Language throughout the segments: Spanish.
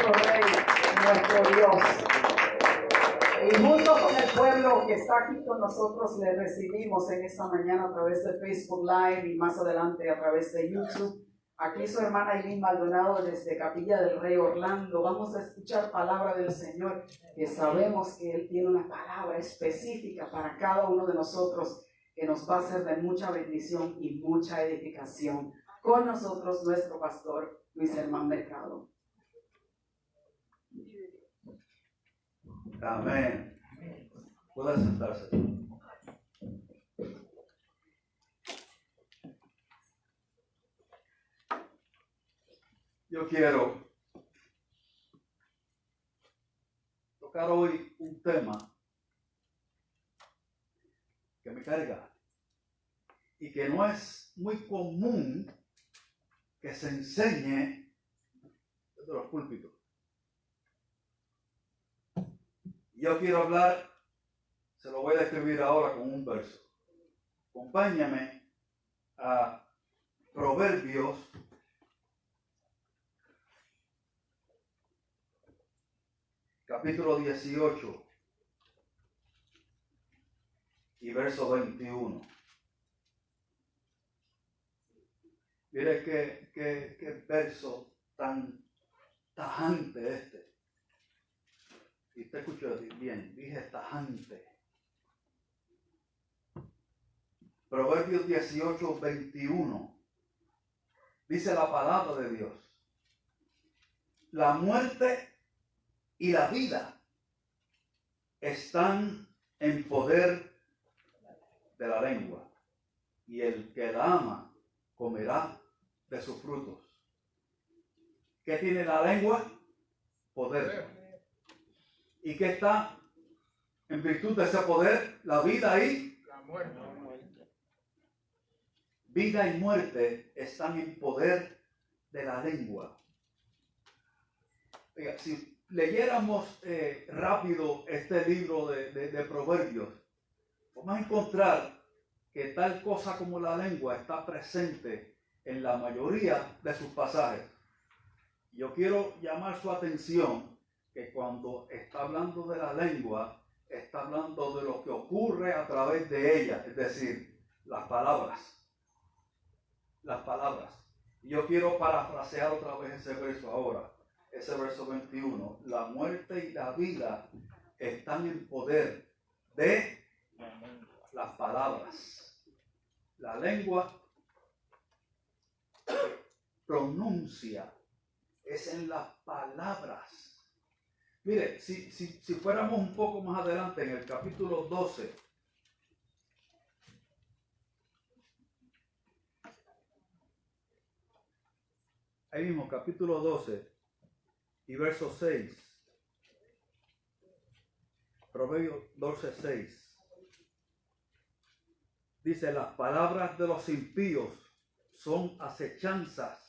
nuestro Rey, nuestro Dios. Y junto con el pueblo que está aquí con nosotros, le recibimos en esta mañana a través de Facebook Live y más adelante a través de YouTube. Aquí su hermana Eileen Maldonado desde Capilla del Rey Orlando. Vamos a escuchar palabra del Señor, que sabemos que Él tiene una palabra específica para cada uno de nosotros que nos va a ser de mucha bendición y mucha edificación. Con nosotros nuestro pastor Luis Hermán Mercado. Amén. Puede sentarse. Yo quiero tocar hoy un tema que me carga y que no es muy común que se enseñe desde los púlpitos. Yo quiero hablar, se lo voy a describir ahora con un verso. Acompáñame a Proverbios capítulo 18 y verso 21. Mire qué verso tan tajante este. Y usted escuchó bien, dije tajante. Proverbios 18, 21. Dice la palabra de Dios: la muerte y la vida están en poder de la lengua, y el que la ama comerá de sus frutos. ¿Qué tiene la lengua? Poder. ¿Y qué está en virtud de ese poder? La vida y la muerte. Vida y muerte están en poder de la lengua. Oiga, si leyéramos rápido este libro de Proverbios, vamos a encontrar que tal cosa como la lengua está presente en la mayoría de sus pasajes. Yo quiero llamar su atención que cuando está hablando de la lengua, está hablando de lo que ocurre a través de ella, es decir, las palabras. Las palabras. Y yo quiero parafrasear otra vez ese verso ahora, ese verso 21. La muerte y la vida están en poder de las palabras. La lengua pronuncia, es en las palabras. Mire, si fuéramos un poco más adelante en el capítulo 12, ahí mismo, capítulo 12 y verso 6, Proverbios 12, 6, dice: las palabras de los impíos son acechanzas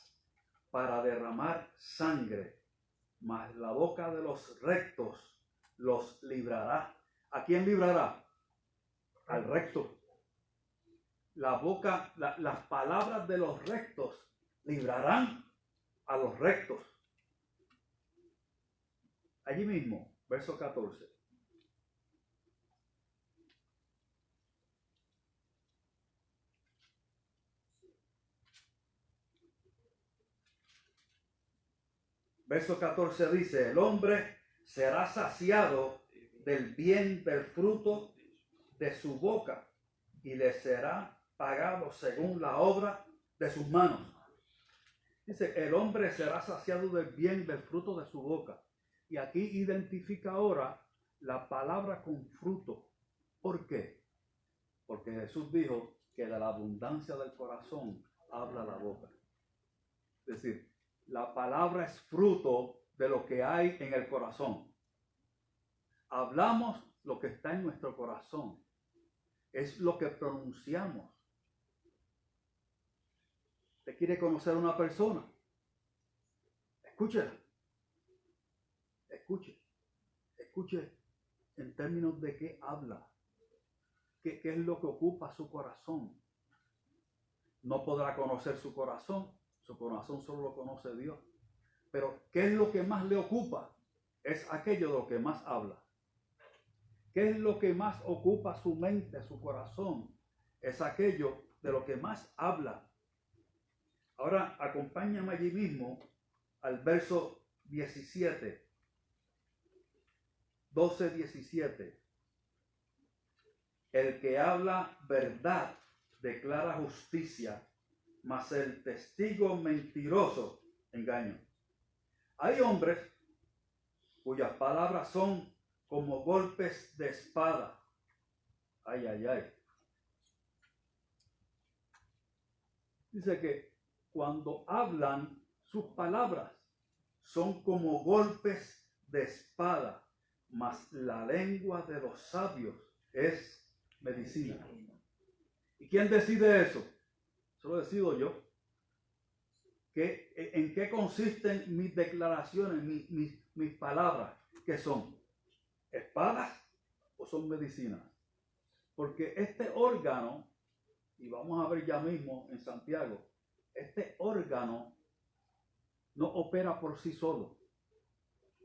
para derramar sangre, mas la boca de los rectos los librará. ¿A quién librará? Al recto. La boca, las palabras de los rectos librarán a los rectos. Allí mismo, verso 14. Verso 14 dice: el hombre será saciado del bien del fruto de su boca, y le será pagado según la obra de sus manos. Dice, el hombre será saciado del bien del fruto de su boca. Y aquí identifica ahora la palabra con fruto. ¿Por qué? Porque Jesús dijo que de la abundancia del corazón habla la boca. Es decir, la palabra es fruto de lo que hay en el corazón. Hablamos lo que está en nuestro corazón. Es lo que pronunciamos. ¿Usted quiere conocer a una persona? Escúchela. Escuche en términos de qué habla. ¿Qué es lo que ocupa su corazón? No podrá conocer su corazón solo lo conoce Dios. Pero ¿qué es lo que más le ocupa? Es aquello de lo que más habla. ¿Qué es lo que más ocupa su mente, su corazón? Es aquello de lo que más habla. Ahora acompáñame allí mismo al verso 17. 12:17. El que habla verdad declara justicia, mas el testigo mentiroso engaño. Hay hombres cuyas palabras son como golpes de espada. Ay, ay, ay. Dice que cuando hablan, sus palabras son como golpes de espada, mas la lengua de los sabios es medicina. ¿Y quién decide eso? Eso lo decido yo. ¿En qué consisten mis declaraciones, mis palabras? ¿Qué son? ¿Espadas o son medicinas? Porque este órgano, y vamos a ver ya mismo en Santiago, este órgano no opera por sí solo.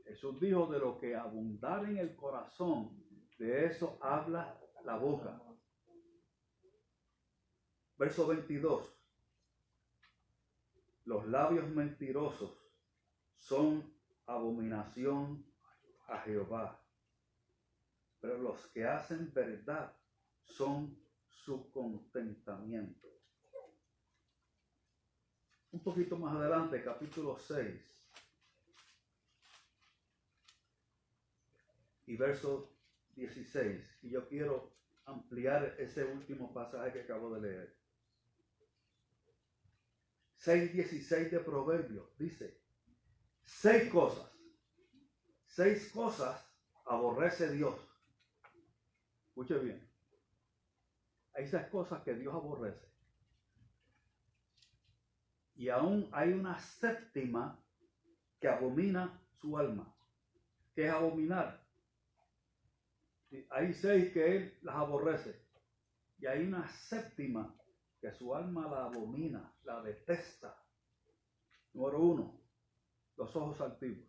Jesús dijo: de lo que abundar en el corazón, de eso habla la boca. Verso 22. Los labios mentirosos son abominación a Jehová, pero los que hacen verdad son su contentamiento. Un poquito más adelante, capítulo 6 y verso 16. Y yo quiero ampliar ese último pasaje que acabo de leer. 6:16 de Proverbios dice: 6 cosas aborrece Dios. Escuche bien. Hay 6 cosas que Dios aborrece. Y aún hay una séptima que abomina su alma. ¿Qué es abominar? Hay 6 que Él las aborrece. Y hay una séptima que su alma la abomina, la detesta. Número 1, los ojos altivos.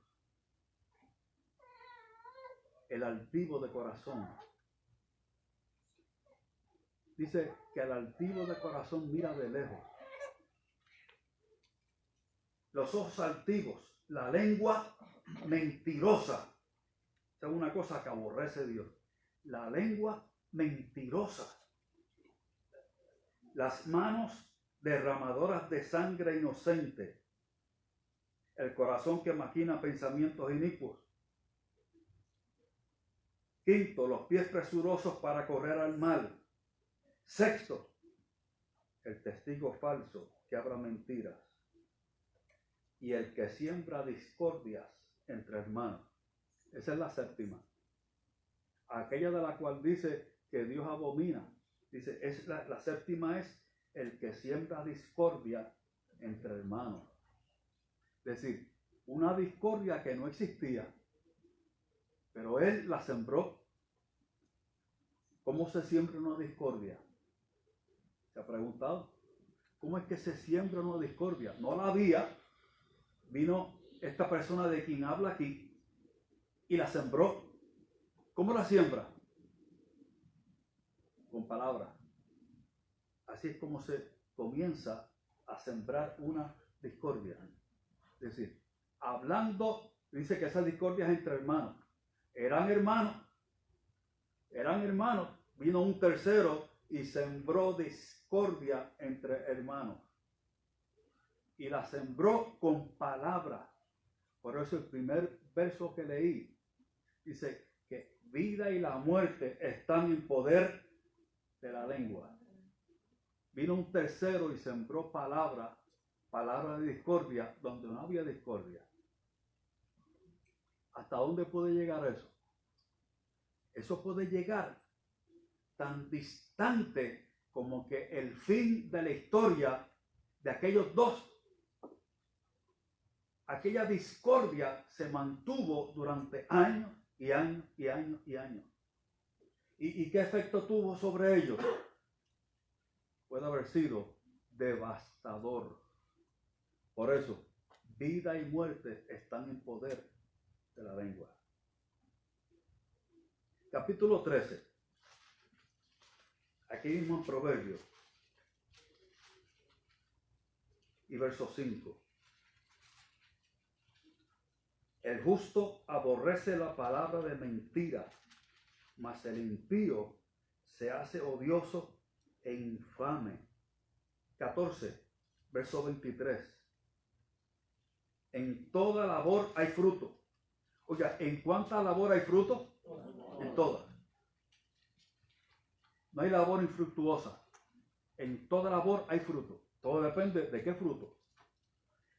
El altivo de corazón. Dice que el altivo de corazón mira de lejos. Los ojos altivos, la lengua mentirosa. Esa es una cosa que aborrece Dios. La lengua mentirosa. Las manos derramadoras de sangre inocente. El corazón que maquina pensamientos inicuos. 5, los pies presurosos para correr al mal. 6, el testigo falso que habla mentiras. Y el que siembra discordias entre hermanos. Esa es la séptima. Aquella de la cual dice que Dios abomina. Dice, la séptima es el que siembra discordia entre hermanos. Es decir, una discordia que no existía, pero Él la sembró. ¿Cómo se siembra una discordia? ¿Se ha preguntado? ¿Cómo es que se siembra una discordia? No la había. Vino esta persona de quien habla aquí y la sembró. ¿Cómo la siembra? Con palabras. Así es como se comienza a sembrar una discordia. Es decir, hablando, dice que esa discordia es entre hermanos. Eran hermanos. Vino un tercero y sembró discordia entre hermanos. Y la sembró con palabras. Por eso el primer verso que leí dice que vida y la muerte están en poder de la lengua. Vino un tercero y sembró palabra de discordia donde no había discordia. ¿Hasta dónde puede llegar eso? Eso puede llegar tan distante como que el fin de la historia de aquellos dos. Aquella discordia se mantuvo durante años y años y años y años. ¿Y qué efecto tuvo sobre ellos? Puede haber sido devastador. Por eso, vida y muerte están en poder de la lengua. Capítulo 13. Aquí mismo en Proverbios. Y verso 5. El justo aborrece la palabra de mentira, mas el impío se hace odioso e infame. 14, verso 23. En toda labor hay fruto. Oiga, ¿en cuánta labor hay fruto? En toda. No hay labor infructuosa. En toda labor hay fruto. Todo depende de qué fruto.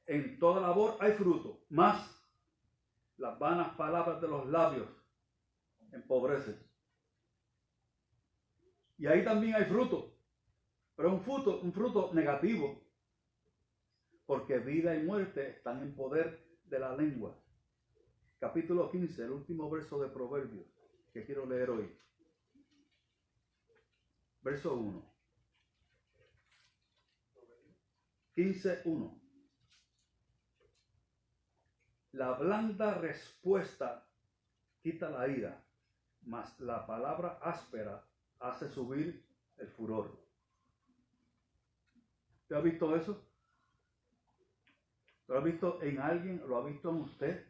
En toda labor hay fruto. Más las vanas palabras de los labios empobrecen. Y ahí también hay fruto. Pero un fruto negativo. Porque vida y muerte están en poder de la lengua. Capítulo 15, el último verso de Proverbios que quiero leer hoy. Verso 1. 15:1. La blanda respuesta quita la ira, mas la palabra áspera hace subir el furor. ¿Usted ha visto eso? ¿Lo ha visto en alguien? ¿Lo ha visto en usted?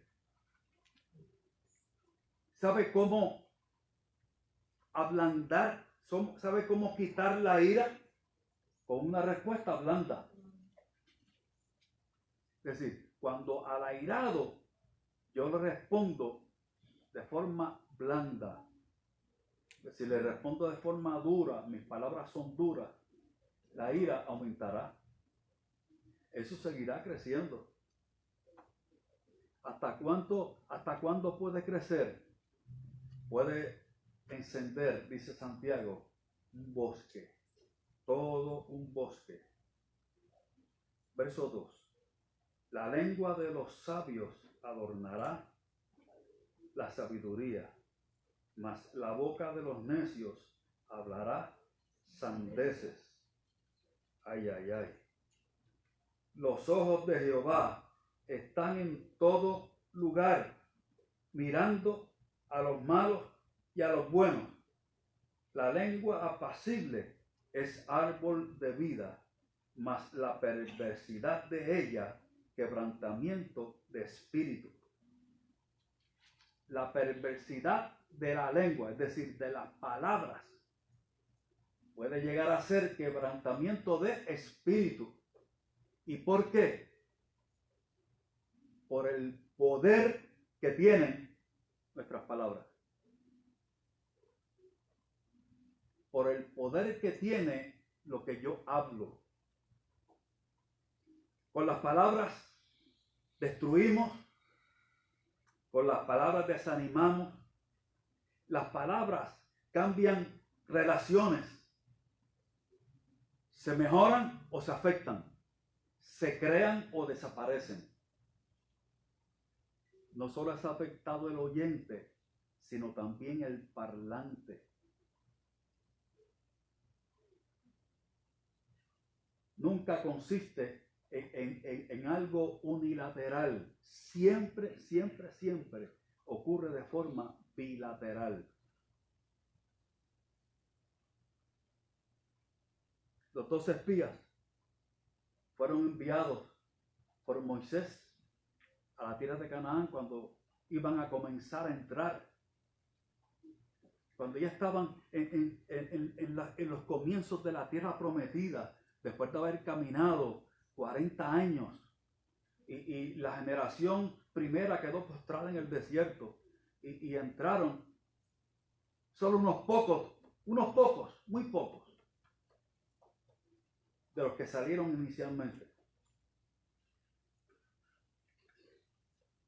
¿Sabe cómo ablandar? ¿Sabe cómo quitar la ira? Con una respuesta blanda. Es decir, cuando al airado yo le respondo de forma blanda, si le respondo de forma dura, mis palabras son duras, la ira aumentará. Eso seguirá creciendo. ¿Hasta cuándo puede crecer? Puede encender, dice Santiago, un bosque, todo un bosque. Verso 2. La lengua de los sabios adornará la sabiduría, mas la boca de los necios hablará sandeces. Ay, ay, ay. Los ojos de Jehová están en todo lugar, mirando a los malos y a los buenos. La lengua apacible es árbol de vida, mas la perversidad de ella, quebrantamiento de espíritu. La perversidad de la lengua, es decir, de las palabras, puede llegar a ser quebrantamiento de espíritu. ¿Y por qué? Por el poder que tienen nuestras palabras. Por el poder que tiene lo que yo hablo. Con las palabras destruimos, con las palabras desanimamos. Las palabras cambian relaciones. Se mejoran o se afectan. Se crean o desaparecen. No solo es afectado el oyente, sino también el parlante. Nunca consiste en algo unilateral. Siempre ocurre de forma bilateral. Los 12 espías fueron enviados por Moisés a la tierra de Canaán cuando iban a comenzar a entrar. Cuando ya estaban en los comienzos de la tierra prometida, después de haber caminado 40 años, y la generación primera quedó postrada en el desierto, y entraron solo unos pocos, muy pocos, de los que salieron inicialmente.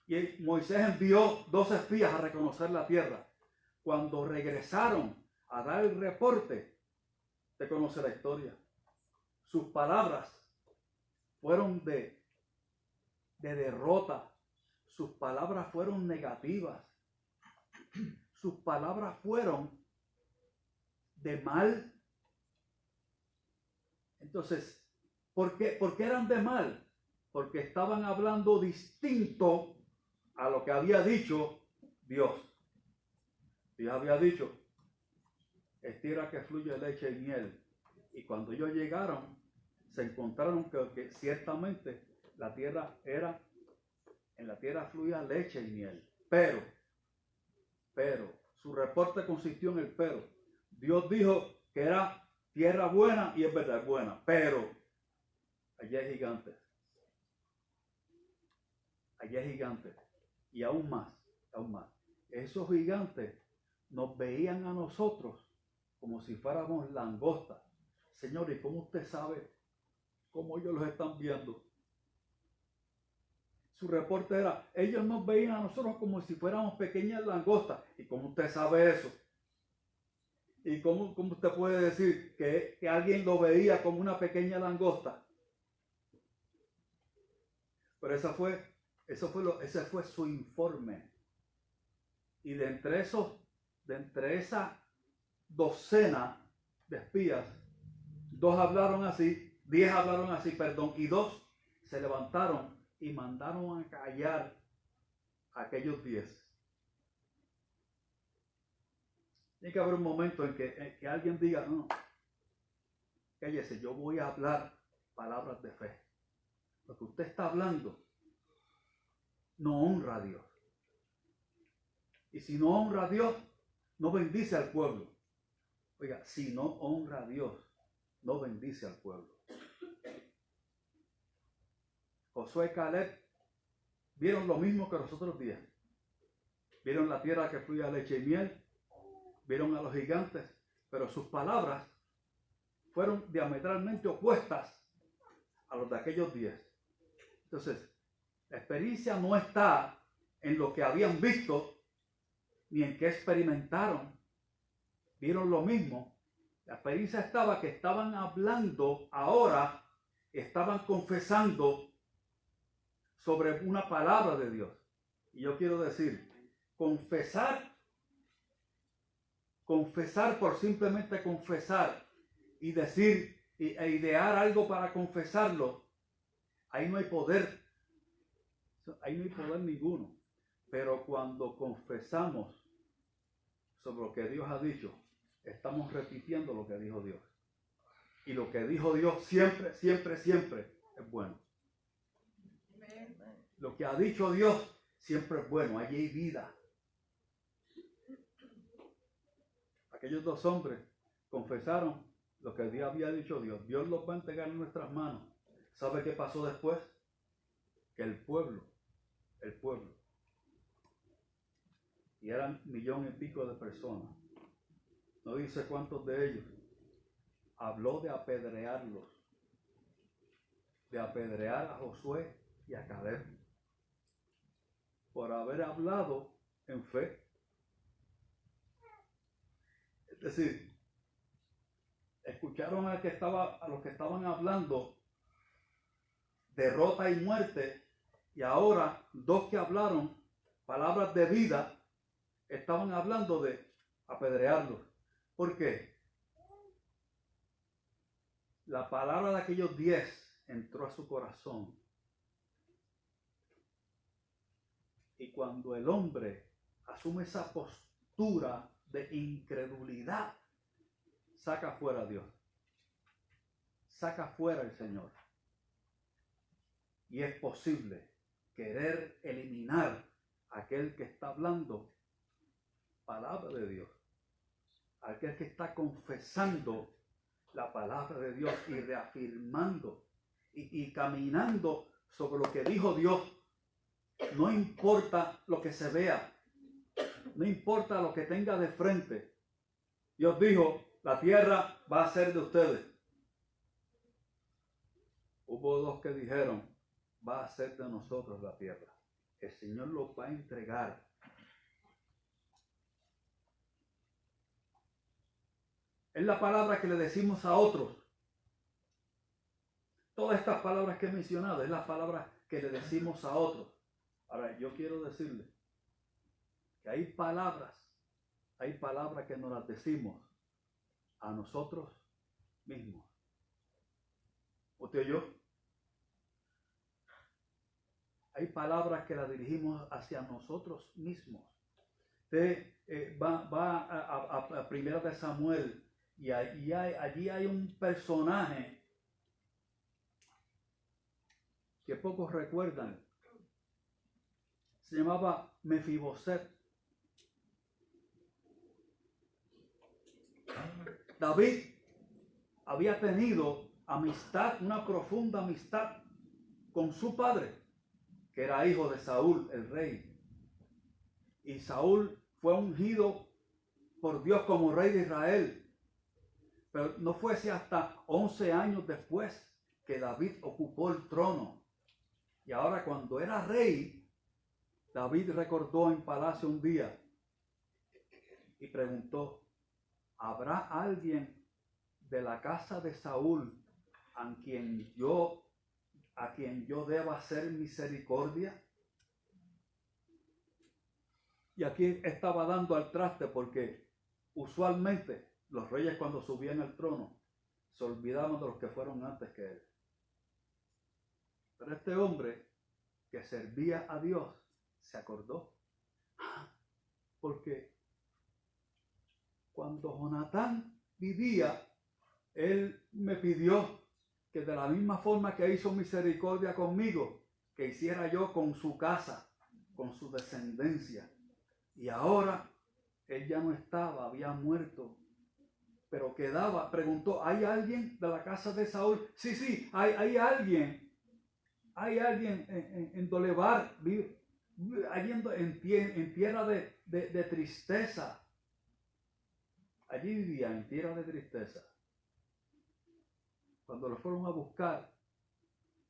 Y Moisés envió 2 espías a reconocer la tierra. Cuando regresaron a dar el reporte, usted conoce la historia. Sus palabras fueron de derrota. Sus palabras fueron negativas. Sus palabras fueron de mal. Entonces, ¿por qué eran de mal? porque estaban hablando distinto a lo que había dicho Dios. Dios había dicho, es tierra que fluye leche y miel. Y cuando ellos llegaron, se encontraron que ciertamente la tierra era, en la tierra fluía leche y miel. Pero, su reporte consistió en el pero. Dios dijo que era tierra buena y es verdad, buena, pero allí hay gigantes. Allí hay gigantes. Y aún más. Esos gigantes nos veían a nosotros como si fuéramos langostas. Señor, ¿y cómo usted sabe cómo ellos los están viendo? Su reporte era, ellos nos veían a nosotros como si fuéramos pequeñas langostas. ¿Y cómo usted sabe eso? ¿Y cómo usted puede decir que alguien lo veía como una pequeña langosta? Pero ese fue su informe. Y de entre esa docena de espías, 10 hablaron así, y 2 se levantaron y mandaron a callar a aquellos 10. Tiene que haber un momento en que alguien diga, no, cállese, yo voy a hablar palabras de fe. Lo que usted está hablando no honra a Dios. Y si no honra a Dios, no bendice al pueblo. Oiga, si no honra a Dios, no bendice al pueblo. Josué y Caleb vieron lo mismo que los otros días. Vieron la tierra que fluía leche y miel, vieron a los gigantes, pero sus palabras fueron diametralmente opuestas a los de aquellos días. Entonces, la experiencia no está en lo que habían visto, ni en qué experimentaron. Vieron lo mismo. La experiencia estaba que estaban hablando ahora, estaban confesando sobre una palabra de Dios. Y yo quiero decir, confesar por simplemente confesar y decir e idear algo para confesarlo, ahí no hay poder. Ahí no hay poder ninguno. Pero cuando confesamos sobre lo que Dios ha dicho, estamos repitiendo lo que dijo Dios. Y lo que dijo Dios siempre es bueno. Lo que ha dicho Dios siempre es bueno. Allí hay vida. Aquellos 2 hombres confesaron lo que Dios había dicho Dios. Dios los va a entregar en nuestras manos. ¿Sabe qué pasó después? Que el pueblo, y eran 1,000,000 y pico de personas, no dice cuántos de ellos, habló de apedrearlos, de apedrear a Josué y a Caleb, por haber hablado en fe. Es decir, escucharon a los que estaban hablando derrota y muerte, y ahora 2 que hablaron palabras de vida estaban hablando de apedrearlos. ¿Por qué? La palabra de aquellos 10 entró a su corazón. Y cuando el hombre asume esa postura de incredulidad, saca fuera a Dios. Saca fuera al Señor. Y es posible querer eliminar a aquel que está hablando palabra de Dios. Aquel que está confesando la palabra de Dios y reafirmando y caminando sobre lo que dijo Dios. No importa lo que se vea, no importa lo que tenga de frente. Dios dijo, la tierra va a ser de ustedes. Hubo 2 que dijeron, va a ser de nosotros la tierra. El Señor los va a entregar. Es la palabra que le decimos a otros. Todas estas palabras que he mencionado es la palabra que le decimos a otros. Ahora, yo quiero decirle que hay palabras que nos las decimos a nosotros mismos. ¿Usted y yo? hay palabras que las dirigimos hacia nosotros mismos. Usted va a Primera de Samuel y allí hay un personaje que pocos recuerdan. Se llamaba Mefiboset. David había tenido amistad, una profunda amistad con su padre, que era hijo de Saúl, el rey. Y Saúl fue ungido por Dios como rey de Israel. Pero no fuese hasta 11 años después que David ocupó el trono. Y ahora cuando era rey, David recordó en palacio un día y preguntó, ¿habrá alguien de la casa de Saúl a quien yo deba hacer misericordia? Y aquí estaba dando al traste porque usualmente los reyes cuando subían al trono se olvidaban de los que fueron antes que él. Pero este hombre que servía a Dios se acordó. Porque cuando Jonatán vivía, él me pidió que de la misma forma que hizo misericordia conmigo, que hiciera yo con su casa, con su descendencia. Y ahora él ya no estaba, había muerto. Pero quedaba, preguntó, ¿hay alguien de la casa de Saúl? Sí, hay alguien. Hay alguien en Dolebar, allí en tierra de tristeza. Allí vivía en tierra de tristeza. Cuando lo fueron a buscar,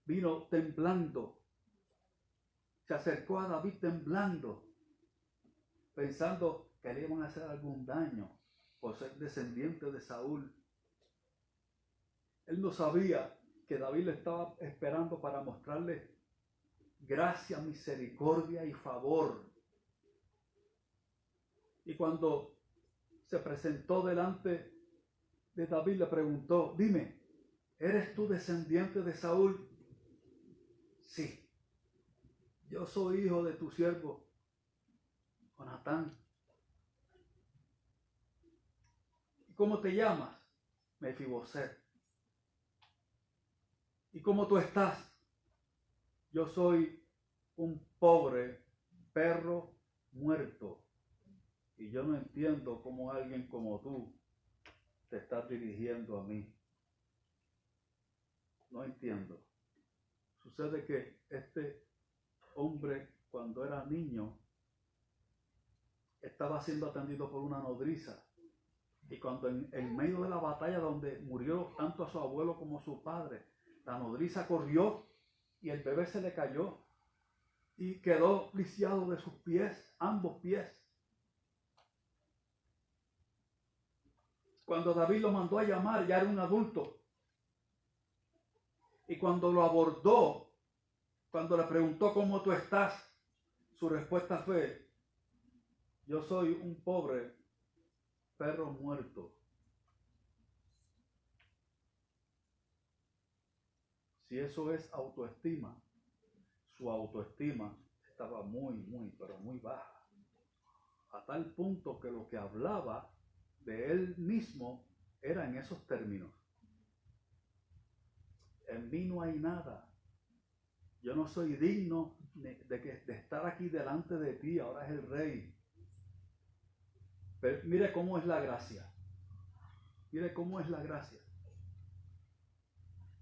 vino temblando. Se acercó a David temblando, pensando que le iban a hacer algún daño por ser descendiente de Saúl. Él no sabía que David le estaba esperando para mostrarle gracia, misericordia y favor. Y cuando se presentó delante de David, le preguntó, dime, ¿eres tú descendiente de Saúl? Sí, yo soy hijo de tu siervo, Jonatán. ¿Y cómo te llamas? Mefiboset. ¿Y cómo tú estás? Yo soy un pobre perro muerto. Y yo no entiendo cómo alguien como tú te estás dirigiendo a mí. No entiendo. Sucede que este hombre, cuando era niño, estaba siendo atendido por una nodriza. Y cuando en medio de la batalla donde murió tanto a su abuelo como a su padre, la nodriza corrió y el bebé se le cayó y quedó lisiado de sus pies, ambos pies. Cuando David lo mandó a llamar, ya era un adulto. Y cuando lo abordó, cuando le preguntó cómo tú estás, su respuesta fue, yo soy un pobre perro muerto. Si eso es autoestima, su autoestima estaba pero muy baja. A tal punto que lo que hablaba de él mismo era en esos términos. En mí no hay nada. Yo no soy digno de estar aquí delante de ti. Ahora es el rey. Pero mire cómo es la gracia. Mire cómo es la gracia.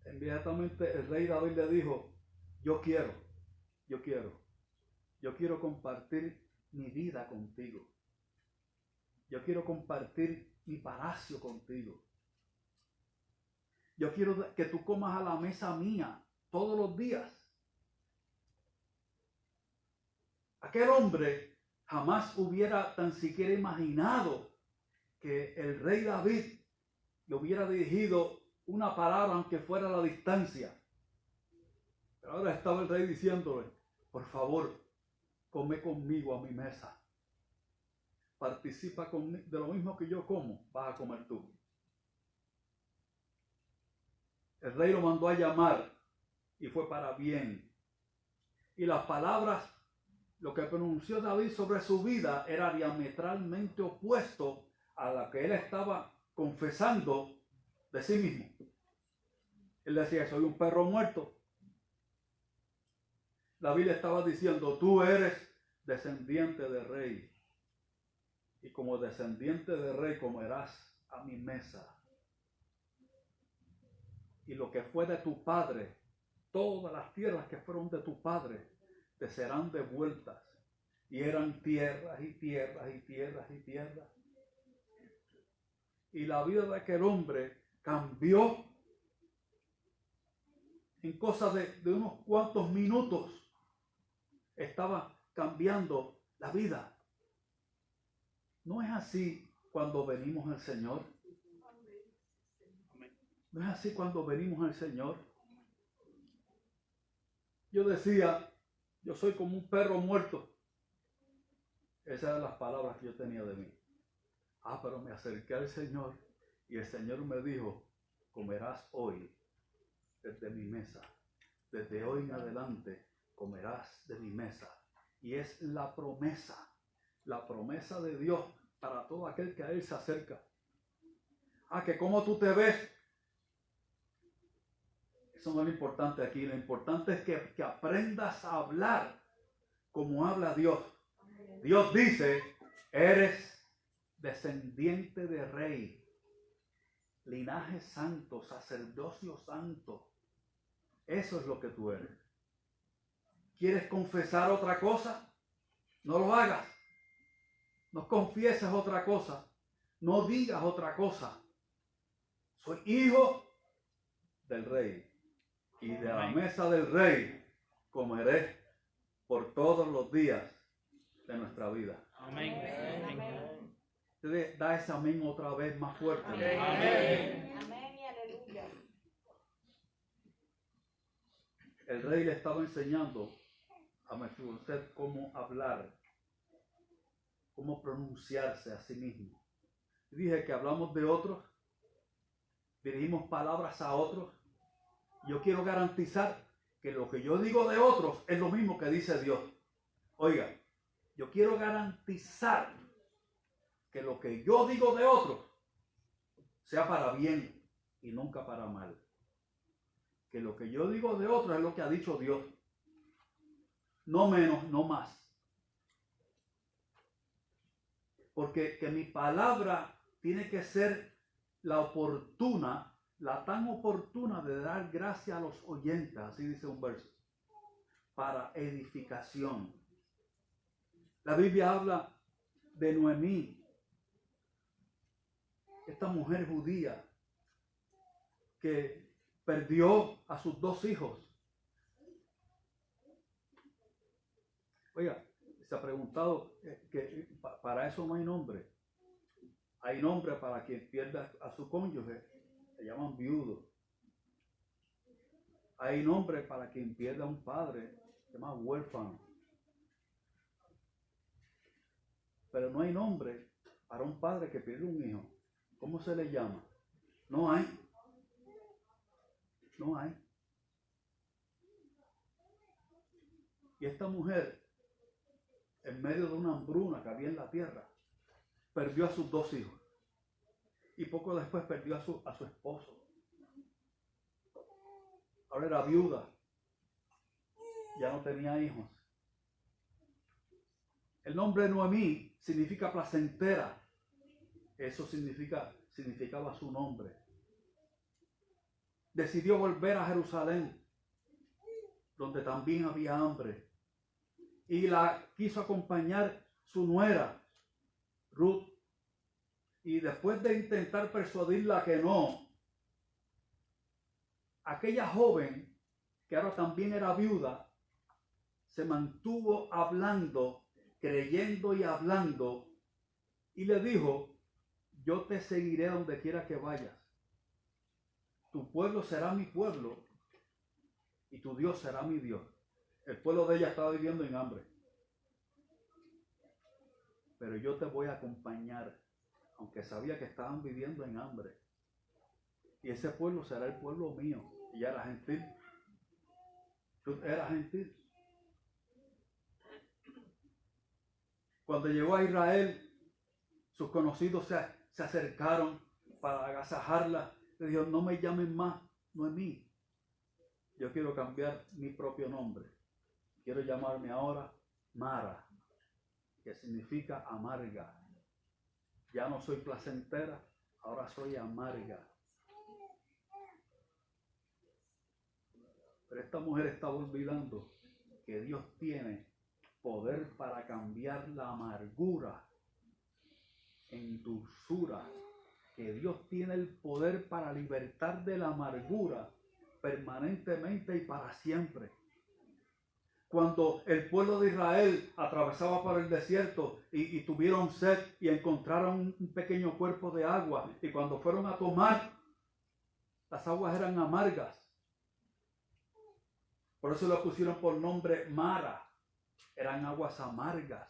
Inmediatamente el rey David le dijo, yo quiero compartir mi vida contigo. Yo quiero compartir mi palacio contigo. Yo quiero que tú comas a la mesa mía todos los días. Aquel hombre jamás hubiera tan siquiera imaginado que el rey David le hubiera dirigido una palabra aunque fuera a la distancia. Pero ahora estaba el rey diciéndole, por favor, come conmigo a mi mesa. Participa de lo mismo que yo como, vas a comer tú. El rey lo mandó a llamar y fue para bien. Y las palabras, lo que pronunció David sobre su vida era diametralmente opuesto a la que él estaba confesando de sí mismo. Él decía, soy un perro muerto. David le estaba diciendo, tú eres descendiente de rey. Y como descendiente de rey comerás a mi mesa. Y lo que fue de tu padre, todas las tierras que fueron de tu padre, te serán devueltas. Y eran tierras y tierras y tierras y tierras. Y la vida de aquel hombre cambió en cosa de unos cuantos minutos. Estaba cambiando la vida. ¿No es así cuando venimos al Señor? ¿No es así cuando venimos al Señor? Yo decía, yo soy como un perro muerto. Esas eran las palabras que yo tenía de mí. Pero me acerqué al Señor y el Señor me dijo, comerás hoy desde mi mesa. Desde hoy en adelante comerás de mi mesa. Y es la promesa de Dios para todo aquel que a Él se acerca. Que cómo tú te ves. Eso no es lo importante aquí. Lo importante es que aprendas a hablar como habla Dios. Dios dice, eres descendiente de rey, linaje santo, sacerdocio santo. Eso es lo que tú eres. ¿Quieres confesar otra cosa? No lo hagas. No confieses otra cosa. No digas otra cosa. Soy hijo del rey. Y de la mesa del rey comeré por todos los días de nuestra vida. Amén. Usted da ese amén otra vez más fuerte. Amén. Amén y aleluya. El rey le estaba enseñando a Mefiboset cómo hablar, cómo pronunciarse a sí mismo. Dije que hablamos de otros, dirigimos palabras a otros. Yo quiero garantizar que lo que yo digo de otros es lo mismo que dice Dios. Oiga, yo quiero garantizar que lo que yo digo de otros sea para bien y nunca para mal. Que lo que yo digo de otros es lo que ha dicho Dios. No menos, no más. Porque que mi palabra tiene que ser la oportuna, la tan oportuna de dar gracia a los oyentes, así dice un verso, para edificación. La Biblia habla de Noemí, esta mujer judía que perdió a sus 2 hijos. Oiga, se ha preguntado que para eso no hay nombre. Hay nombre para quien pierda a su cónyuge, se llaman viudos. Hay nombre para quien pierda a un padre, se llama huérfano. Pero no hay nombre para un padre que pierde un hijo. ¿Cómo se le llama? No hay. No hay. Y esta mujer, en medio de una hambruna que había en la tierra, perdió a sus 2 hijos. Y poco después perdió a su esposo. Ahora era viuda. Ya no tenía hijos. El nombre Noemí significa placentera. Eso significaba su nombre. Decidió volver a Jerusalén, donde también había hambre. Y la quiso acompañar su nuera, Ruth. Y después de intentar persuadirla que no, aquella joven, que ahora también era viuda, se mantuvo hablando, creyendo y hablando, y le dijo, yo te seguiré donde quiera que vayas. Tu pueblo será mi pueblo y tu Dios será mi Dios. El pueblo de ella estaba viviendo en hambre. Pero yo te voy a acompañar, aunque sabía que estaban viviendo en hambre. Y ese pueblo será el pueblo mío. Y ya era gentil. Tú eras gentil. Cuando llegó a Israel, sus conocidos se acercaron para agasajarla. Le dijo, no me llamen más Noemí. Yo quiero cambiar mi propio nombre. Quiero llamarme ahora Mara, que significa amarga. Ya no soy placentera, ahora soy amarga. Pero esta mujer estaba olvidando que Dios tiene poder para cambiar la amargura en dulzura, que Dios tiene el poder para libertar de la amargura permanentemente y para siempre. Cuando el pueblo de Israel atravesaba por el desierto y tuvieron sed y encontraron un pequeño cuerpo de agua, y cuando fueron a tomar, las aguas eran amargas. Por eso le pusieron por nombre Mara. Eran aguas amargas.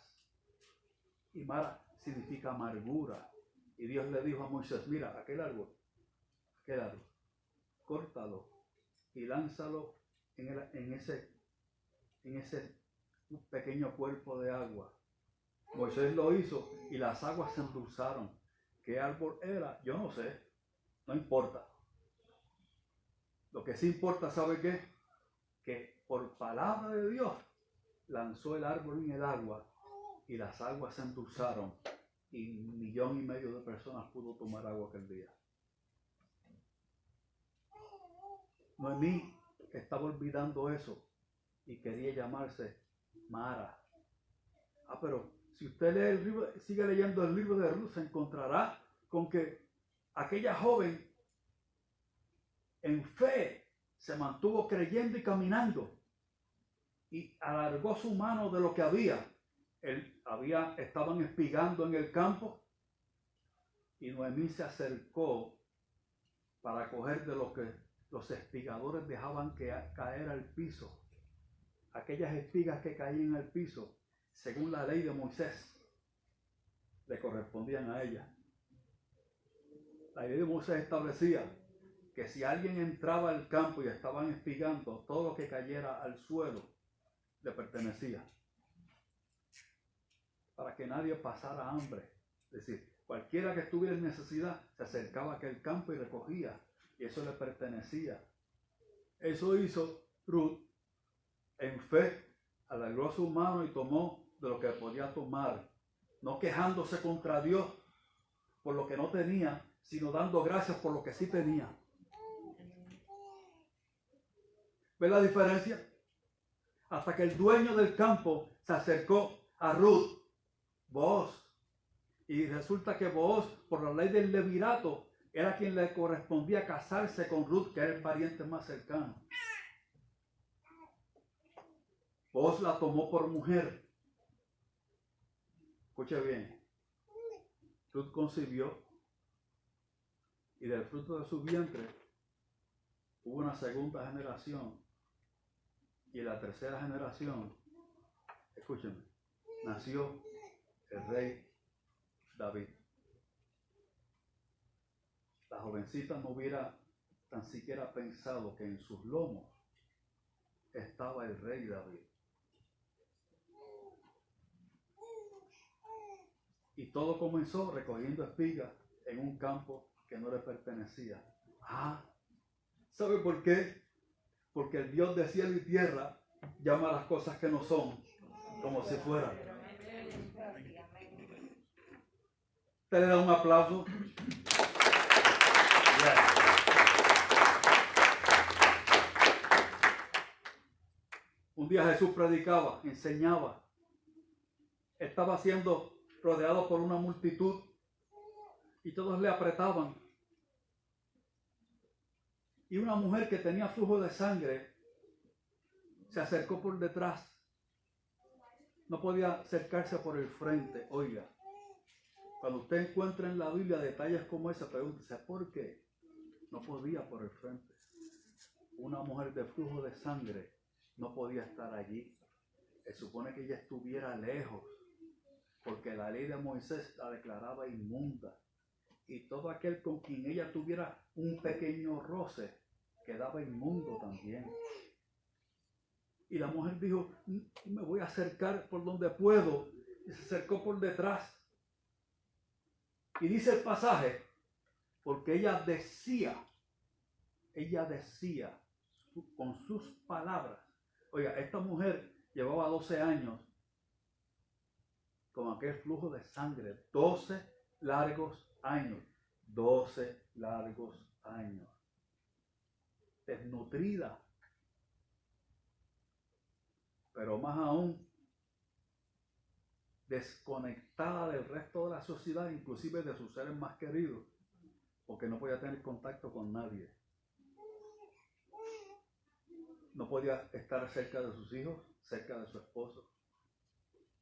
Y Mara significa amargura. Y Dios le dijo a Moisés, mira, aquel árbol, córtalo y lánzalo en ese pequeño cuerpo de agua. Moisés lo hizo y las aguas se endulzaron. ¿Qué árbol era? Yo no sé. No importa. Lo que sí importa, ¿sabe qué? Que por palabra de Dios lanzó el árbol en el agua y las aguas se endulzaron y 1,5 millones de personas pudo tomar agua aquel día. Noemí estaba olvidando eso y quería llamarse Mara. Pero si usted lee el libro, sigue leyendo el libro de Ruth, se encontrará con que aquella joven en fe se mantuvo creyendo y caminando y alargó su mano de lo que había. Estaban espigando en el campo y Noemí se acercó para coger de lo que los espigadores dejaban caer al piso. Aquellas espigas que caían al piso, según la ley de Moisés, le correspondían a ella. La ley de Moisés establecía que si alguien entraba al campo y estaban espigando, todo lo que cayera al suelo le pertenecía, para que nadie pasara hambre. Es decir, cualquiera que estuviera en necesidad se acercaba a aquel campo y recogía, y eso le pertenecía. Eso hizo Ruth. En fe, alargó su mano y tomó de lo que podía tomar, no quejándose contra Dios por lo que no tenía, sino dando gracias por lo que sí tenía. ¿Ve la diferencia? Hasta que el dueño del campo se acercó a Ruth, Booz, y resulta que Booz, por la ley del levirato, era quien le correspondía casarse con Ruth, que era el pariente más cercano. Booz la tomó por mujer. Escuche bien. Ruth concibió y del fruto de su vientre hubo una segunda generación. Y en la tercera generación, escúchenme, nació el rey David. La jovencita no hubiera tan siquiera pensado que en sus lomos estaba el rey David. Y todo comenzó recogiendo espigas en un campo que no le pertenecía. ¿Sabe por qué? Porque el Dios de cielo y tierra llama a las cosas que no son como si fueran. ¿Usted le da un aplauso? Un día Jesús predicaba, enseñaba. Estaba siendo rodeado por una multitud y todos le apretaban. Y una mujer que tenía flujo de sangre se acercó por detrás. No podía acercarse por el frente. Oiga, cuando usted encuentra en la Biblia detalles como ese, pregúntese, ¿por qué? No podía por el frente. Una mujer de flujo de sangre no podía estar allí. Se supone que ella estuviera lejos, porque la ley de Moisés la declaraba inmunda. Y todo aquel con quien ella tuviera un pequeño roce quedaba inmundo también. Y la mujer dijo, me voy a acercar por donde puedo y se acercó por detrás. Y dice el pasaje, porque ella decía con sus palabras. Oiga, esta mujer llevaba 12 años con aquel flujo de sangre, 12 largos años, 12 largos años, desnutrida, pero más aún desconectada del resto de la sociedad, inclusive de sus seres más queridos, porque no podía tener contacto con nadie. No podía estar cerca de sus hijos, cerca de su esposo,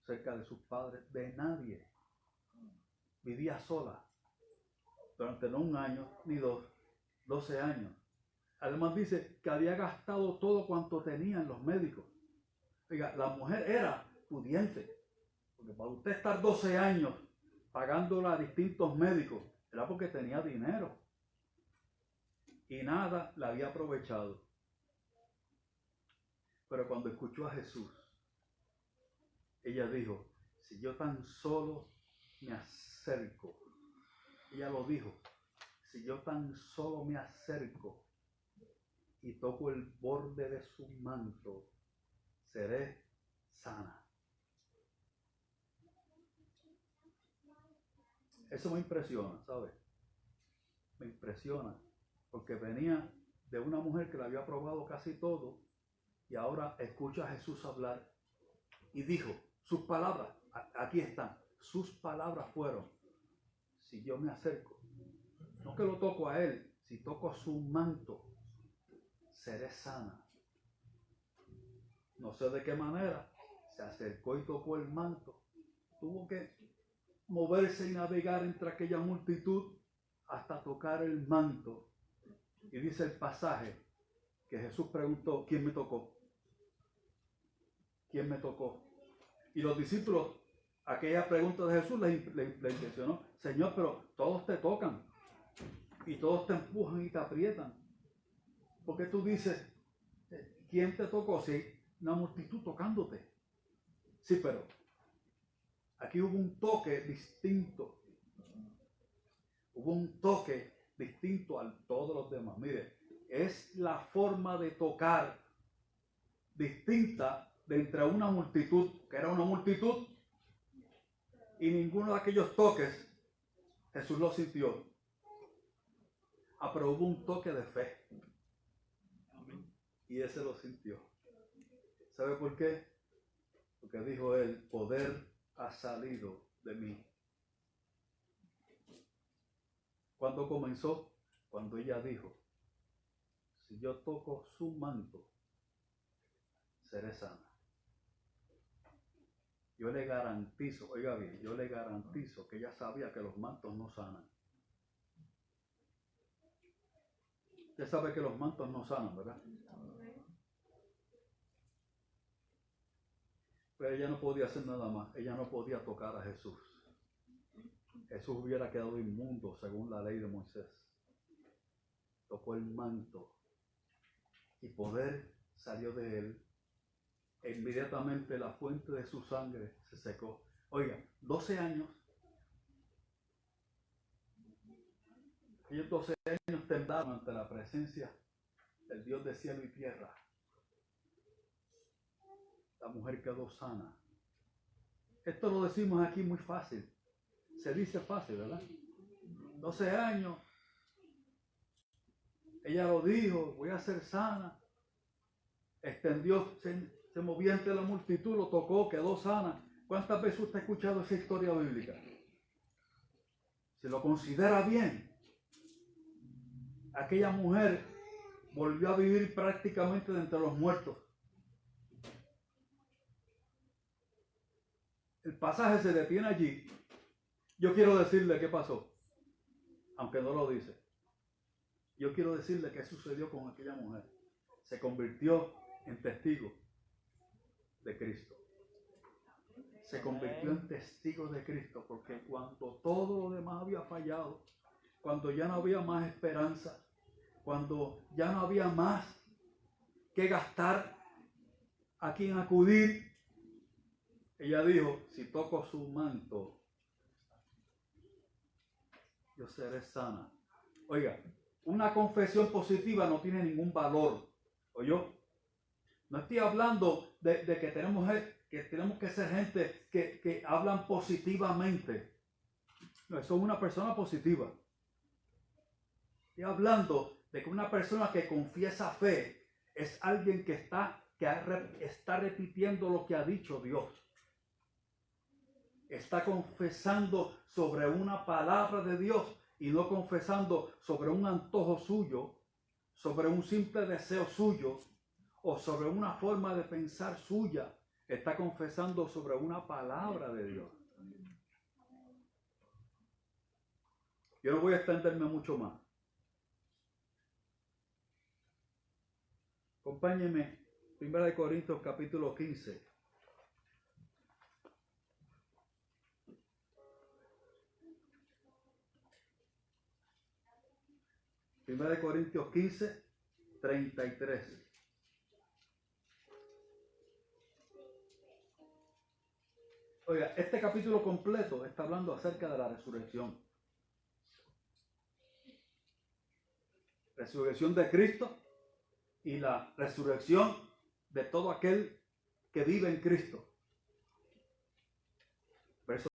cerca de sus padres, de nadie. Vivía sola durante no un año ni dos, 12 años. Además dice que había gastado todo cuanto tenían los médicos. Oiga, la mujer era pudiente, porque para usted estar 12 años pagándola a distintos médicos, era porque tenía dinero. Y nada la había aprovechado. Pero cuando escuchó a Jesús, ella dijo, si yo tan solo me acerco, ella lo dijo, si yo tan solo me acerco y toco el borde de su manto, seré sana. Eso me impresiona, ¿sabes? Me impresiona, porque venía de una mujer que le había probado casi todo y ahora escucha a Jesús hablar y dijo, sus palabras, aquí están, sus palabras fueron, si yo me acerco, no que lo toco a él, si toco su manto, seré sana. No sé de qué manera, se acercó y tocó el manto, tuvo que moverse y navegar entre aquella multitud hasta tocar el manto. Y dice el pasaje que Jesús preguntó, ¿quién me tocó? ¿Quién me tocó? Y los discípulos, aquella pregunta de Jesús le impresionó. Señor, pero todos te tocan y todos te empujan y te aprietan. ¿Por qué tú dices, quién te tocó? Si hay una multitud tocándote. Sí, pero aquí hubo un toque distinto. Hubo un toque distinto a todos los demás. Mire, es la forma de tocar distinta de entre una multitud, que era una multitud, y ninguno de aquellos toques Jesús lo sintió. Pero hubo un toque de fe. Y ese lo sintió. ¿Sabe por qué? Porque dijo él, poder ha salido de mí. ¿Cuándo comenzó? Cuando ella dijo, si yo toco su manto, seré sana. Yo le garantizo, oiga bien, yo le garantizo que ella sabía que los mantos no sanan. Usted sabe que los mantos no sanan, ¿verdad? Pero ella no podía hacer nada más, ella no podía tocar a Jesús. Jesús hubiera quedado inmundo según la ley de Moisés. Tocó el manto y poder salió de él. E inmediatamente la fuente de su sangre se secó. Oiga, 12 años. Aquellos 12 años temblaron ante la presencia del Dios de cielo y tierra. La mujer quedó sana. Esto lo decimos aquí muy fácil. Se dice fácil, ¿verdad? 12 años. Ella lo dijo, voy a ser sana. Extendió, se movía entre la multitud, lo tocó, quedó sana. ¿Cuántas veces usted ha escuchado esa historia bíblica? Si lo considera bien, aquella mujer volvió a vivir prácticamente de entre los muertos. El pasaje se detiene allí. Yo quiero decirle qué pasó, aunque no lo dice. Yo quiero decirle qué sucedió con aquella mujer. Se convirtió en testigo de Cristo. Se convirtió en testigo de Cristo, porque cuando todo lo demás había fallado, cuando ya no había más esperanza, cuando ya no había más que gastar, a quien acudir, Ella dijo, si toco su manto, yo seré sana. Oiga, una confesión positiva no tiene ningún valor. ¿Oyó? No estoy hablando de que tenemos que ser gente que hablan positivamente. No, eso es una persona positiva. Estoy hablando de que una persona que confiesa fe es alguien que está repitiendo lo que ha dicho Dios. Está confesando sobre una palabra de Dios y no confesando sobre un antojo suyo, sobre un simple deseo suyo o sobre una forma de pensar suya. Está confesando sobre una palabra de Dios. Yo no voy a extenderme mucho más. Acompáñenme, 1 Corintios capítulo 15. Primera de Corintios 15, 33. Oiga, este capítulo completo está hablando acerca de la resurrección. Resurrección de Cristo y la resurrección de todo aquel que vive en Cristo. Verso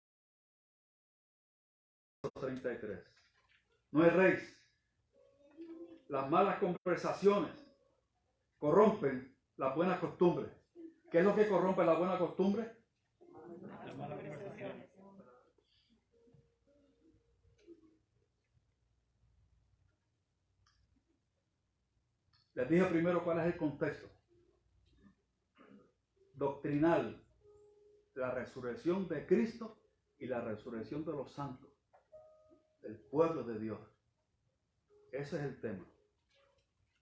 33. No erréis. Las malas conversaciones corrompen las buenas costumbres. ¿Qué es lo que corrompe la buena costumbre? Las malas conversaciones. Les dije primero cuál es el contexto doctrinal, la resurrección de Cristo y la resurrección de los santos, del pueblo de Dios. Ese es el tema.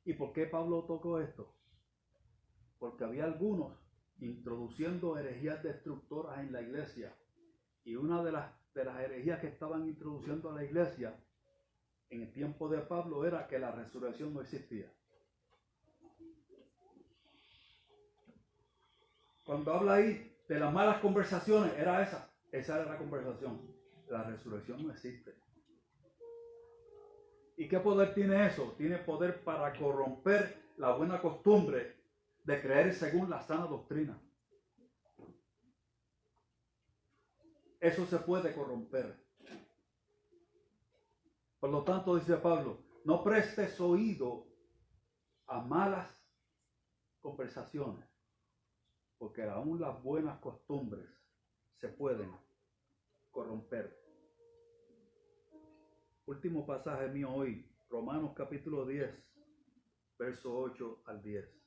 ¿Y por qué Pablo tocó esto? Porque había algunos introduciendo herejías destructoras en la iglesia. Y una de las herejías que estaban introduciendo a la iglesia en el tiempo de Pablo era que la resurrección no existía. Cuando habla ahí de las malas conversaciones, era esa era la conversación. La resurrección no existe. ¿Y qué poder tiene eso? Tiene poder para corromper la buena costumbre de creer según la sana doctrina. Eso se puede corromper. Por lo tanto, dice Pablo, no prestes oído a malas conversaciones, porque aún las buenas costumbres se pueden corromper. Último pasaje mío hoy, Romanos capítulo 10, verso 8 al 10.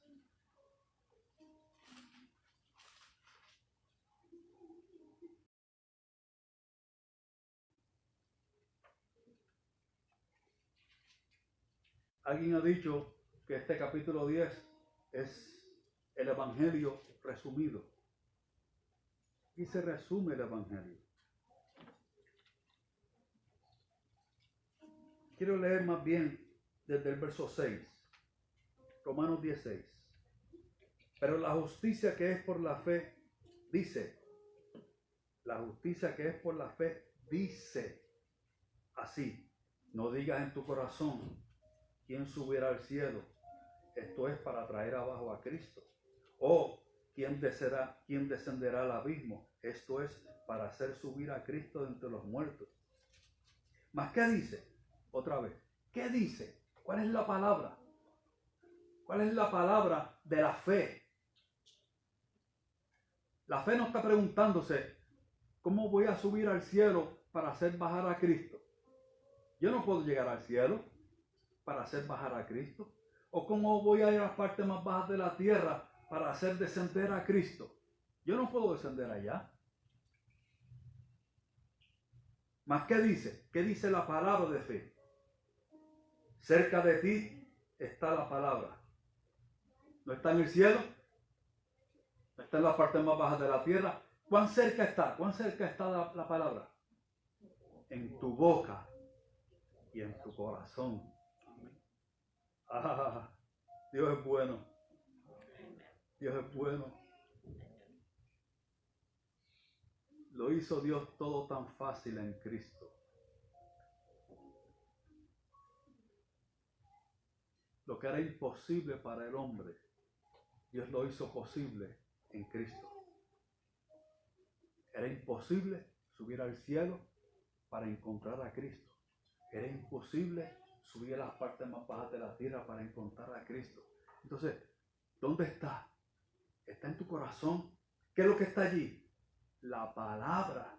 Alguien ha dicho que este capítulo 10 es el Evangelio resumido. Y se resume el Evangelio. Quiero leer más bien desde el verso 6, Romanos 16. Pero la justicia que es por la fe, dice, la justicia que es por la fe, dice así, no digas en tu corazón, ¿quién subirá al cielo? Esto es para traer abajo a Cristo. O ¿quién descenderá al abismo? Esto es para hacer subir a Cristo de entre los muertos. ¿Mas qué dice? Otra vez, ¿qué dice? ¿Cuál es la palabra? ¿Cuál es la palabra de la fe? La fe no está preguntándose, ¿cómo voy a subir al cielo para hacer bajar a Cristo? Yo no puedo llegar al cielo para hacer bajar a Cristo. ¿O cómo voy a ir a las partes más bajas de la tierra para hacer descender a Cristo? Yo no puedo descender allá. ¿Mas qué dice? ¿Qué dice la palabra de fe? Cerca de ti está la palabra. ¿No está en el cielo? ¿No está en la parte más baja de la tierra? ¿Cuán cerca está? ¿Cuán cerca está la palabra? En tu boca y en tu corazón. Ah, Dios es bueno. Dios es bueno. lo hizo Dios todo tan fácil en Cristo. Lo que era imposible para el hombre, Dios lo hizo posible en Cristo. Era imposible subir al cielo para encontrar a Cristo. Era imposible subir a las partes más bajas de la tierra para encontrar a Cristo. Entonces, ¿dónde está? Está en tu corazón. ¿Qué es lo que está allí? La palabra.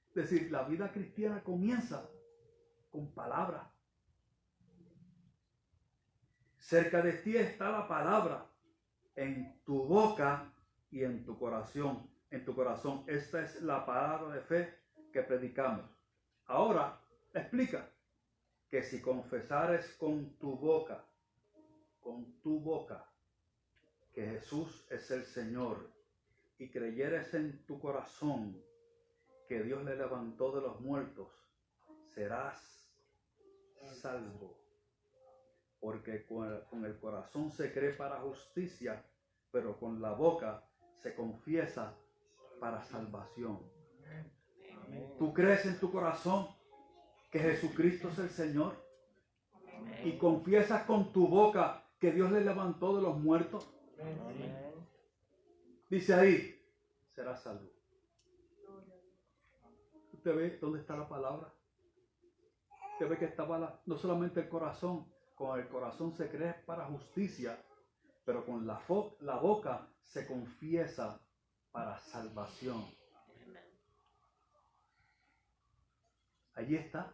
Es decir, la vida cristiana comienza con palabra. Cerca de ti está la palabra, en tu boca y en tu corazón. En tu corazón. Esta es la palabra de fe que predicamos. Ahora, explica que si confesares con tu boca, que Jesús es el Señor, y creyeres en tu corazón que Dios le levantó de los muertos, serás salvo. Porque con el corazón se cree para justicia, pero con la boca se confiesa para salvación. ¿Tú crees en tu corazón que Jesucristo es el Señor? ¿Y confiesas con tu boca que Dios le levantó de los muertos? Dice ahí, serás salvo. ¿Usted ve dónde está la palabra? Usted ve que estaba no solamente el corazón, con el corazón se cree para justicia, pero con la boca se confiesa para salvación. Allí está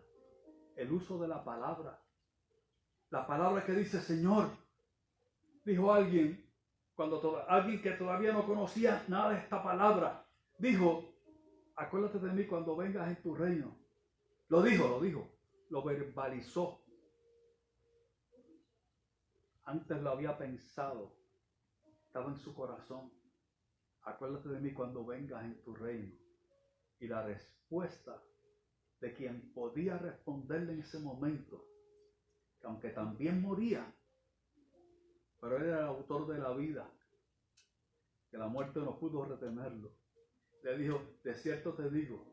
el uso de la palabra. La palabra que dice Señor, dijo alguien, alguien que todavía no conocía nada de esta palabra, dijo, acuérdate de mí cuando vengas en tu reino. Lo dijo, lo verbalizó. Antes lo había pensado, estaba en su corazón. Acuérdate de mí cuando vengas en tu reino. Y la respuesta de quien podía responderle en ese momento, que aunque también moría, pero él era el autor de la vida, que la muerte no pudo retenerlo. Le dijo, de cierto te digo,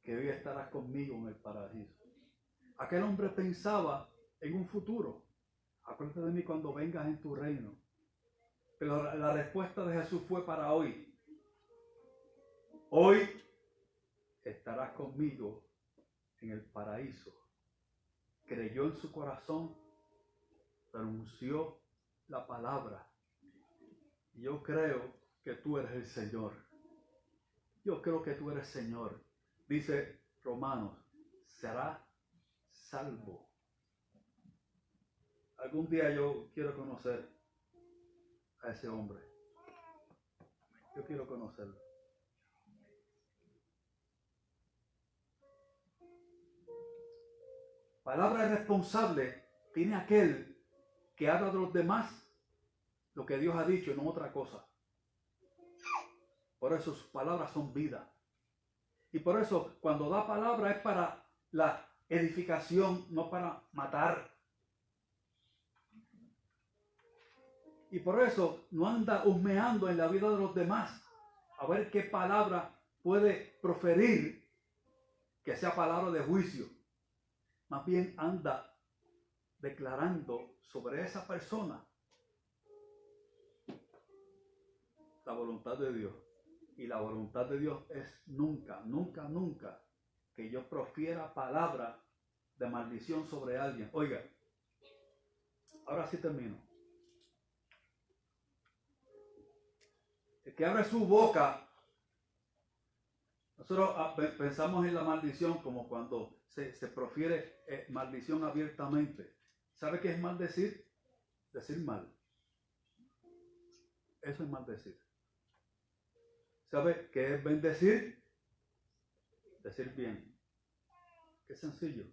que hoy estarás conmigo en el paraíso. Aquel hombre pensaba en un futuro. Acuérdate de mí cuando vengas en tu reino. Pero la respuesta de Jesús fue para hoy. Hoy estarás conmigo en el paraíso. Creyó en su corazón, pronunció la palabra. Y yo creo que tú eres el Señor. Yo creo que tú eres Señor. Dice Romanos, será salvo. Algún día yo quiero conocer a ese hombre. Yo quiero conocerlo. Palabra responsable tiene aquel que habla de los demás lo que Dios ha dicho, no otra cosa. Por eso sus palabras son vida. Y por eso cuando da palabra es para la edificación, no para matar. Y por eso no anda husmeando en la vida de los demás a ver qué palabra puede proferir que sea palabra de juicio. Más bien anda declarando sobre esa persona la voluntad de Dios. Y la voluntad de Dios es nunca que yo profiera palabra de maldición sobre alguien. Oiga, ahora sí termino. El que abre su boca, nosotros pensamos en la maldición como cuando se profiere maldición abiertamente. ¿Sabe qué es maldecir? Decir mal. Eso es maldecir. ¿Sabe qué es bendecir? Decir bien. Qué sencillo.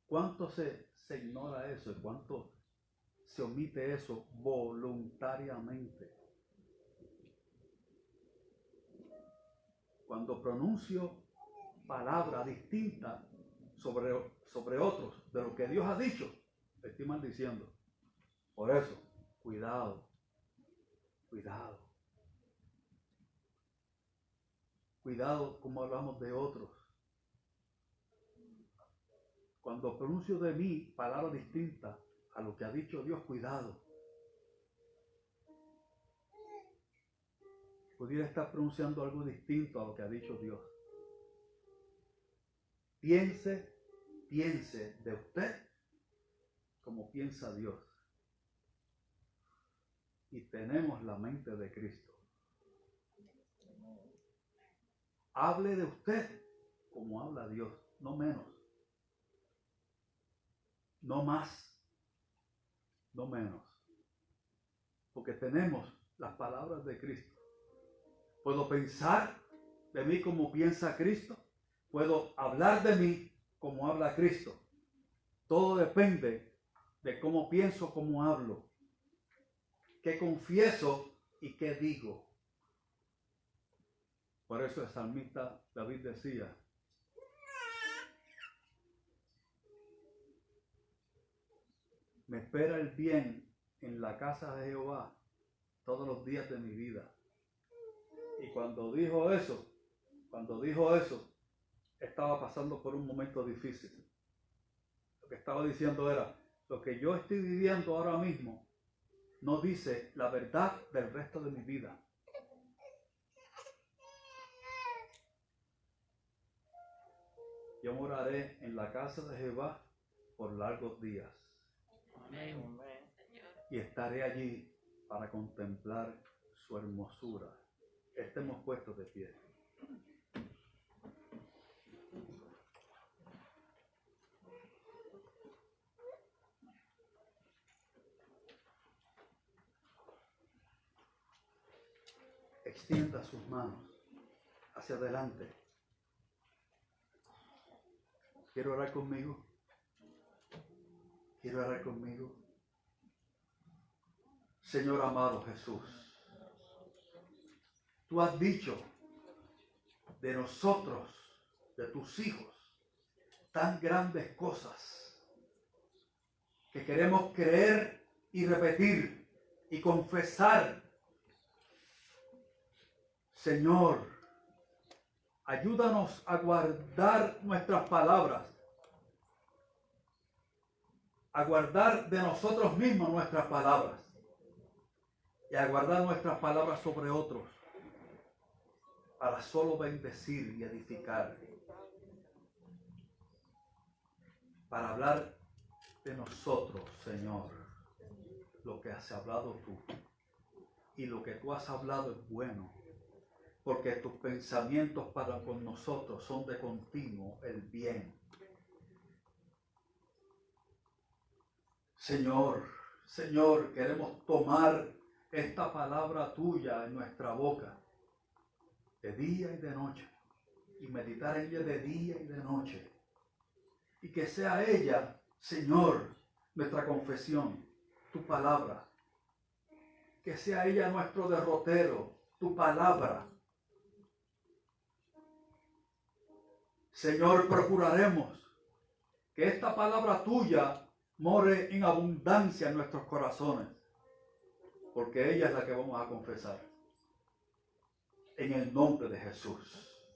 ¿Cuánto se ignora eso? ¿Y cuánto se omite eso voluntariamente? Cuando pronuncio palabra distinta sobre otros de lo que Dios ha dicho, estoy maldiciendo. Por eso, cuidado. Cuidado como hablamos de otros. Cuando pronuncio de mí palabras distintas a lo que ha dicho Dios, cuidado. Pudiera estar pronunciando algo distinto a lo que ha dicho Dios. Piense de usted como piensa Dios. Y tenemos la mente de Cristo. Hable de usted como habla Dios, no menos. No más, no menos. Porque tenemos las palabras de Cristo. Puedo pensar de mí como piensa Cristo. Puedo hablar de mí como habla Cristo. Todo depende de cómo pienso, cómo hablo, qué confieso y qué digo. Por eso el salmista David decía: me espera el bien en la casa de Jehová todos los días de mi vida. Y cuando dijo eso, estaba pasando por un momento difícil. Lo que estaba diciendo era: lo que yo estoy viviendo ahora mismo no dice la verdad del resto de mi vida. Yo moraré en la casa de Jehová por largos días. Amén. Y estaré allí para contemplar su hermosura. Estemos puestos de pie. Extienda sus manos hacia adelante. ¿Quiere orar conmigo? ¿Quiere orar conmigo? Señor amado Jesús, tú has dicho de nosotros, de tus hijos, tan grandes cosas que queremos creer y repetir y confesar. Señor, ayúdanos a guardar nuestras palabras, a guardar de nosotros mismos nuestras palabras y a guardar nuestras palabras sobre otros para solo bendecir y edificar, para hablar de nosotros, Señor, lo que has hablado tú. Y lo que tú has hablado es bueno, porque tus pensamientos para con nosotros son de continuo el bien. Señor, queremos tomar esta palabra tuya en nuestra boca, de día y de noche, y meditar en ella de día y de noche. Y que sea ella, Señor, nuestra confesión, tu palabra. Que sea ella nuestro derrotero, tu palabra. Señor, procuraremos que esta palabra tuya more en abundancia en nuestros corazones, porque ella es la que vamos a confesar. En el nombre de Jesús.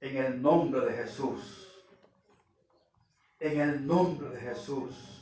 En el nombre de Jesús. En el nombre de Jesús.